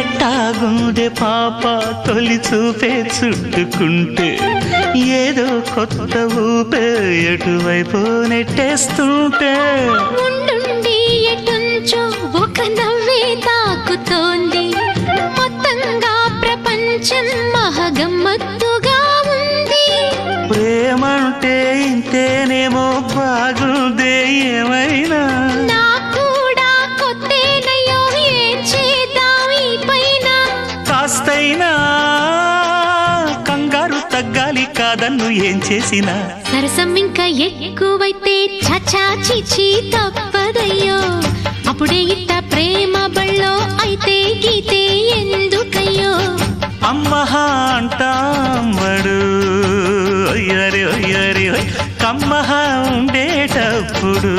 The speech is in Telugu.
ఎట్టాగుందే పాప తొలి చూపే చుట్టుకుంటే ఏదో కొత్త ఊపే ఎటువైపు నెట్టేస్తుంటే ఉండుండి ఎటుంచో ఒక నవ్వే తాకుతోంది మొత్తంగా ప్రపంచం మహగమ్మత్తుగా ఉంది ప్రేమంటే ఇంతేనేమో బాగుందే ఏమైనా నాకు కూడా కొత్తేనయ్యో ఏం చేద్దాం ఈ పైన కాస్తైనా కంగారు తగ్గాలి కాదన్ను ఏం చేసినా సరసం ఇంకా ఎక్కువైతే చచా చిచి తప్పదయ్యో అప్పుడే ఇట్ట ప్రేమ బళ్ళో అయితే గీతే ఎందుకయ్యో అమ్మహా అంటాంబడు ఒయ్యరి ఒయ్యరి కమ్మహా ఉండేటప్పుడు